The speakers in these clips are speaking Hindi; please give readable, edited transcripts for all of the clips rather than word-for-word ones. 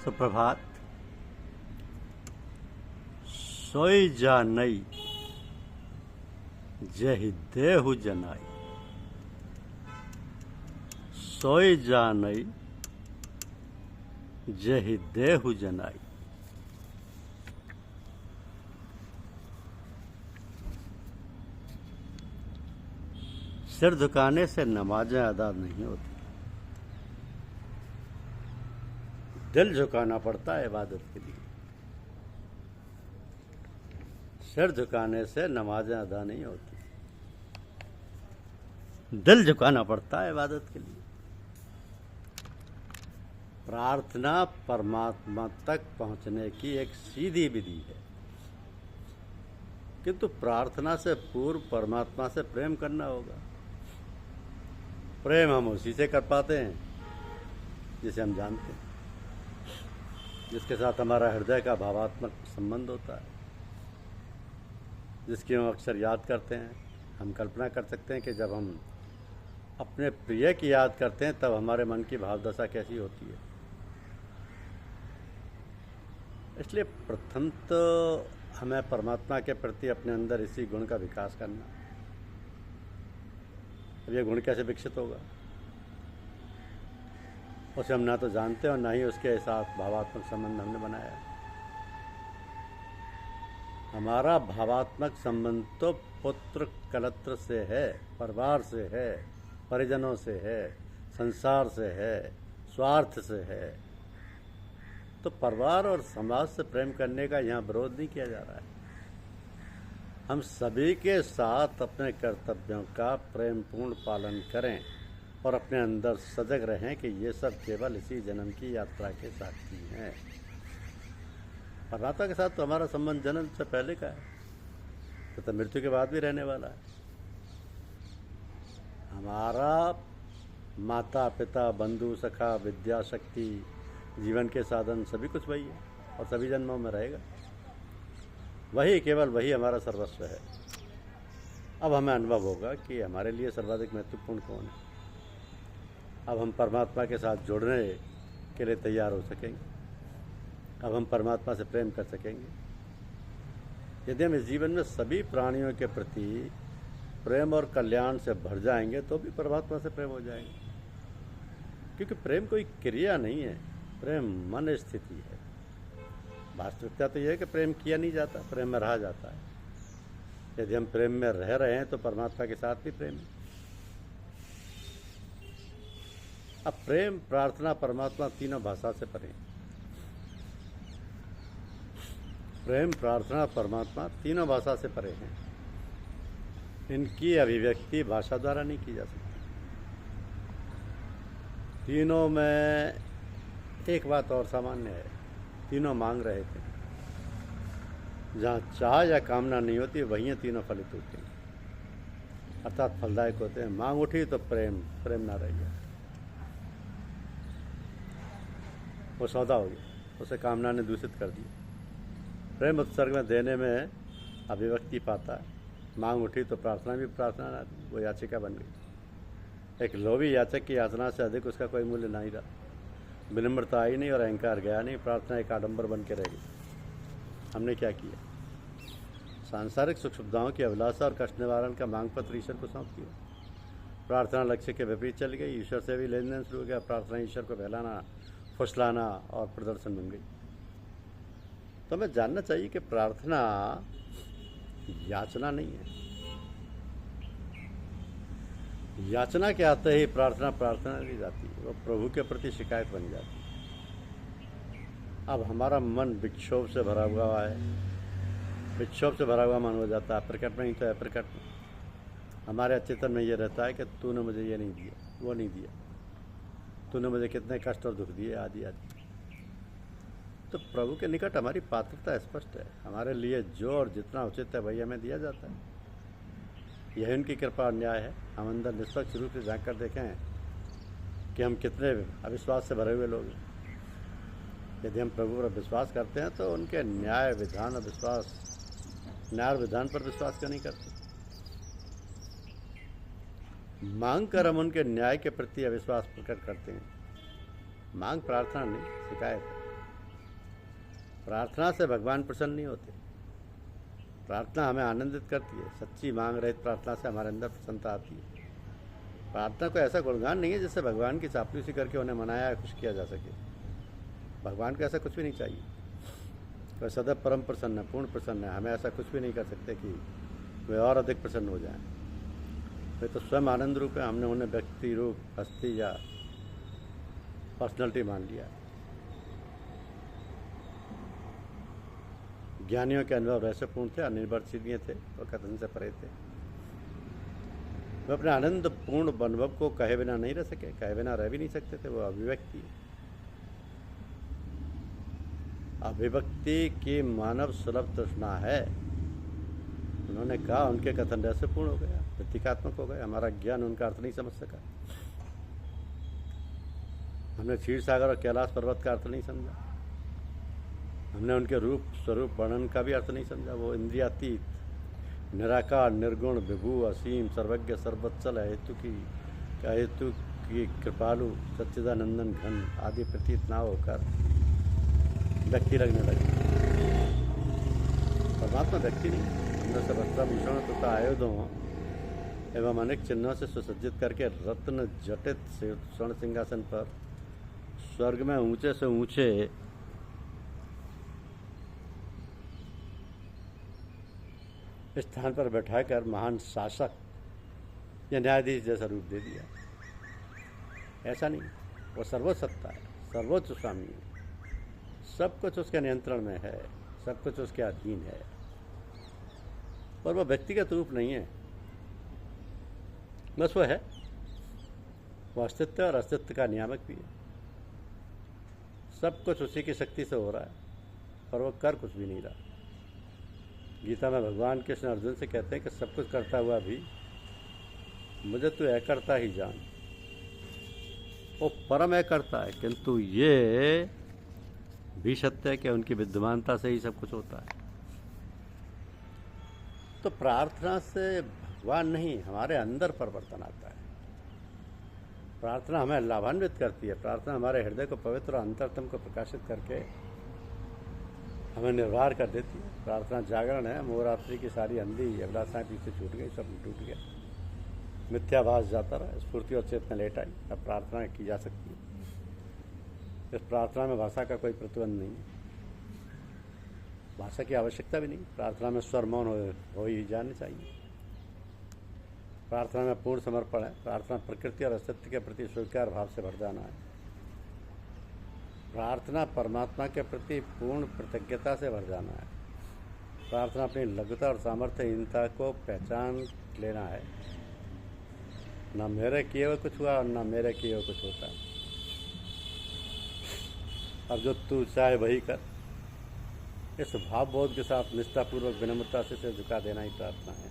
सुप्रभात। सोई जा नई जहि देहु जनाई, सोई जा नई जहि देहु जनाई। सिर झुकाने से नमाजें अदा नहीं होती, दिल झुकाना पड़ता है इबादत के लिए। सिर झुकाने से नमाजें अदा नहीं होती, दिल झुकाना पड़ता है इबादत के लिए। प्रार्थना परमात्मा तक पहुंचने की एक सीधी विधि है, किंतु प्रार्थना से पूर्व परमात्मा से प्रेम करना होगा। प्रेम हम उसी से कर पाते हैं जिसे हम जानते हैं, जिसके साथ हमारा हृदय का भावात्मक संबंध होता है, जिसकी हम अक्सर याद करते हैं। हम कल्पना कर सकते हैं कि जब हम अपने प्रिय की याद करते हैं तब हमारे मन की भावदशा कैसी होती है। इसलिए प्रथम तो हमें परमात्मा के प्रति अपने अंदर इसी गुण का विकास करना। अब ये गुण कैसे विकसित होगा, उसे हम ना तो जानते और ना ही उसके साथ भावात्मक संबंध हमने बनाया। हमारा भावात्मक संबंध तो पुत्र कलत्र से है, परिवार से है, परिजनों से है, संसार से है, स्वार्थ से है। तो परिवार और समाज से प्रेम करने का यहाँ विरोध नहीं किया जा रहा है। हम सभी के साथ अपने कर्तव्यों का प्रेमपूर्ण पालन करें और अपने अंदर सजग रहें कि ये सब केवल इसी जन्म की यात्रा के साथी हैं। परमात्मा के साथ तो हमारा संबंध जन्म से पहले का है, तो मृत्यु के बाद भी रहने वाला है। हमारा माता पिता, बंधु, सखा, विद्या, शक्ति, जीवन के साधन सभी कुछ वही है और सभी जन्मों में रहेगा वही, केवल वही हमारा सर्वस्व है। अब हमें अनुभव होगा कि हमारे लिए सर्वाधिक महत्वपूर्ण कौन है। अब हम परमात्मा के साथ जुड़ने के लिए तैयार हो सकेंगे। अब हम परमात्मा से प्रेम कर सकेंगे। यदि हम इस जीवन में सभी प्राणियों के प्रति प्रेम और कल्याण से भर जाएंगे तो भी परमात्मा से प्रेम हो जाएंगे, क्योंकि प्रेम कोई क्रिया नहीं है, प्रेम मन स्थिति है। वास्तविकता तो यह है कि प्रेम किया नहीं जाता, प्रेम में रहा जाता है। यदि हम प्रेम में रह रहे हैं तो परमात्मा के साथ भी प्रेम है। अब प्रेम, प्रार्थना, परमात्मा तीनों भाषा से परे। प्रेम, प्रार्थना, परमात्मा तीनों भाषा से परे हैं। इनकी अभिव्यक्ति भाषा द्वारा नहीं की जा सकती। तीनों में एक बात और सामान्य है, तीनों मांग रहे थे। जहाँ चाह या कामना नहीं होती वहीं तीनों फलित होते हैं, अर्थात फलदायक होते हैं। मांग उठी तो प्रेम, प्रेम ना रह गया, वो सौदा हो गया, उसे कामना ने दूषित कर दिया। प्रेम उत्सर्ग में देने में अभिव्यक्ति पाता है। मांग उठी तो प्रार्थना भी प्रार्थना ना, वो याचिका बन गई। एक लोभी याचक की याचना से अधिक उसका कोई मूल्य नहीं रहा। विनम्रता आई नहीं और अहंकार गया नहीं, प्रार्थना एक आडंबर बन के रह गई। हमने क्या किया? सांसारिक सुख सुविधाओं की अभिलाषा और कष्ट निवारण का मांग पत्र ईश्वर को सौंप दिया। प्रार्थना लक्ष्य के विपरीत चल गई, ईश्वर से भी लेन देन शुरू हो गया। प्रार्थना ईश्वर को बहलाना, फुसलाना और प्रदर्शन बन गई। तो हमें जानना चाहिए कि प्रार्थना याचना नहीं है। याचना के आते ही प्रार्थना प्रार्थना नहीं जाती, वो प्रभु के प्रति शिकायत बन जाती है। अब हमारा मन विक्षोभ से भरा हुआ है, विक्षोभ से भरा हुआ मन हो जाता है, प्रकट में ही तो है प्रकट में। हमारे अचेतन में ये रहता है कि तूने मुझे ये नहीं दिया, वो नहीं दिया, तूने मुझे कितने कष्ट और दुख दिए, आदि आदि। तो प्रभु के निकट हमारी पात्रता स्पष्ट है। हमारे लिए जो और जितना उचित है वही हमें दिया जाता है। यह उनकी कृपा और न्याय है। हम अंदर निष्पक्ष रूप से झांक कर देखें कि हम कितने अविश्वास से भरे हुए लोग हैं। यदि हम प्रभु पर विश्वास करते हैं तो उनके न्याय विधान पर विश्वास क्यों नहीं करते? मांग कर हम उनके न्याय के प्रति अविश्वास प्रकट करते हैं। मांग प्रार्थना नहीं, शिकायत है। प्रार्थना से भगवान प्रसन्न नहीं होते। प्रार्थना हमें आनंदित करती है। सच्ची मांग रहित प्रार्थना से हमारे अंदर प्रसन्नता आती है। प्रार्थना कोई ऐसा गुणगान नहीं है जिससे भगवान की चापलूसी करके उन्हें मनाया या खुश किया जा सके। भगवान को ऐसा कुछ भी नहीं चाहिए। वह सदैव परम प्रसन्न है, पूर्ण प्रसन्न है। हमें ऐसा कुछ भी नहीं कर सकते कि वे और अधिक प्रसन्न हो जाएं। वे तो स्वयं आनंद रूप है। हमने उन्हें व्यक्ति रूप, हस्ती या पर्सनैलिटी मान लिया। ज्ञानियों के अनुभव रहस्यपूर्ण थे, अनिर्वचनीय थे और कथन से परे थे। वे अपने आनंद पूर्ण अनुभव को कहे बिना नहीं रह सके, कहे बिना रह भी नहीं सकते थे। वो अभिव्यक्ति की मानव सुलभ तृष्णा है। उन्होंने कहा, उनके कथन रहस्यपूर्ण हो गया, प्रतीकात्मक हो गया। हमारा ज्ञान उनका अर्थ नहीं समझ सका। हमने क्षीर सागर और कैलाश पर्वत का अर्थ नहीं समझा। हमने उनके रूप स्वरूप वर्णन का भी अर्थ नहीं समझा। वो इंद्रियातीत, निराकार, निर्गुण, विभु, असीम, सर्वज्ञ, सर्वोच्चल, हेतु की कृपालु, सच्चिदानंदन घन आदि प्रतीत ना होकर व्यक्ति लगने लगे। परमात्मा व्यक्ति नहीं, हमने सब वस्त्राभूषण तथा आयुधों एवं अनेक चिन्हों से सुसज्जित करके रत्न जटित स्वर्ण सिंहासन पर स्वर्ग में ऊंचे से ऊंचे स्थान पर बैठाकर महान शासक या न्यायाधीश जैसा रूप दे दिया। ऐसा नहीं, वो सर्वोच्च सत्ता है, सर्वोच्च स्वामी है। सब कुछ उसके नियंत्रण में है, सब कुछ उसके अधीन है। पर वह व्यक्तिगत रूप नहीं है, बस वो है। वो अस्तित्व और अस्तित्व का नियामक भी है। सब कुछ उसी की शक्ति से हो रहा है, पर वो कर कुछ भी नहीं रहा। गीता में भगवान कृष्ण अर्जुन से कहते हैं कि सब कुछ करता हुआ भी मुझे तू अकर्ता ही जान। वो परम अकर्ता है, किंतु ये भी सत्य है कि उनकी विद्यमानता से ही सब कुछ होता है। तो प्रार्थना से भगवान नहीं, हमारे अंदर परिवर्तन आता है। प्रार्थना हमें लाभान्वित करती है। प्रार्थना हमारे हृदय को पवित्र और अंतरतम को प्रकाशित करके हमें निर्भर कर देती है। प्रार्थना जागरण है। मोहरात्रि की सारी अंधी अभिलाषाएं पीछे छूट गई, सब टूट गया, मिथ्याभास जाता रहा, स्फूर्ति और चेतना लेट आई। अब प्रार्थना की जा सकती है। इस प्रार्थना में भाषा का कोई प्रतिबंध नहीं, भाषा की आवश्यकता भी नहीं। प्रार्थना में स्वर मौन हो ही जाने चाहिए। प्रार्थना में पूर्ण समर्पण है। प्रार्थना प्रकृति और अस्तित्व के प्रति स्वीकार भाव से भर जाना है। प्रार्थना परमात्मा के प्रति पूर्ण कृतज्ञता से भर जाना है। प्रार्थना अपनी लघुता और सामर्थ्यहीनता को पहचान लेना है। ना मेरे किए हुए कुछ हुआ और ना मेरे किए हुए कुछ होता है। अब जो तू चाहे वही कर। इस भावबोध के साथ निष्ठापूर्वक विनम्रता से झुका देना ही प्रार्थना है।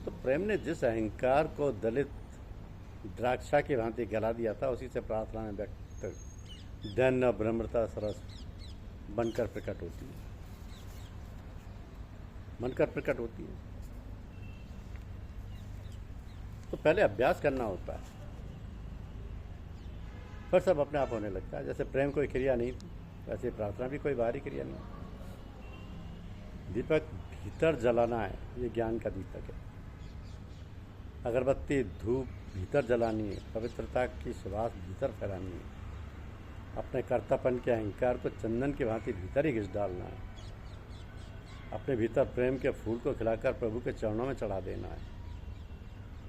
तो प्रेम ने जिस अहंकार को दलित द्राक्षा की भांति गला दिया था, उसी से प्रार्थना में व्यक्त दैन्य ब्रह्मता सरस बनकर प्रकट होती है। तो पहले अभ्यास करना होता है, फिर सब अपने आप होने लगता है। जैसे प्रेम कोई क्रिया नहीं थी, वैसे प्रार्थना भी कोई बाहरी क्रिया नहीं। दीपक भीतर जलाना है, ये ज्ञान का दीपक है। अगरबत्ती धूप भीतर जलानी है, पवित्रता की सुवास भीतर फैलानी है। अपने कर्तापन के अहंकार को चंदन की भांति भीतर ही घिस डालना है। अपने भीतर प्रेम के फूल को खिलाकर प्रभु के चरणों में चढ़ा देना है।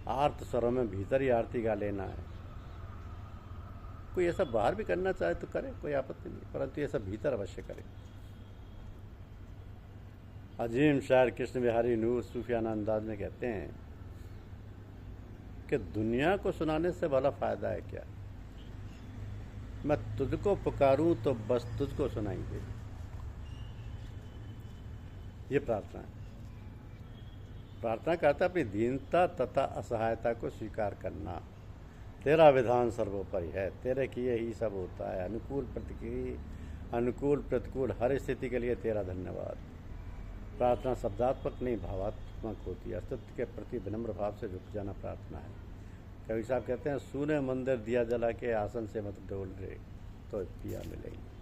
आर्त स्वरों में भीतर ही आरती गा लेना है। कोई ऐसा बाहर भी करना चाहे तो करे, कोई आपत्ति नहीं, परंतु ये सब भीतर अवश्य करे। अजीम शायर कृष्ण बिहारी नूर सूफियाना अंदाज में कहते हैं कि दुनिया को सुनाने से भला फायदा है क्या? मैं तुझको पुकारूं तो बस तुझको सुनाई दे। ये प्रार्थना है। प्रार्थना करता अपनी दीनता तथा असहायता को स्वीकार करना। तेरा विधान सर्वोपरि है, तेरे किए ही सब होता है। अनुकूल प्रतिकूल हर स्थिति के लिए तेरा धन्यवाद। प्रार्थना शब्दात्मक नहीं भावात्मक होती है। अस्तित्व के प्रति विनम्र भाव से झुक जाना प्रार्थना है। कवि साहब कहते हैं, सूने मंदिर दिया जला के आसन से मत डोल रे तो पिया मिलेगी।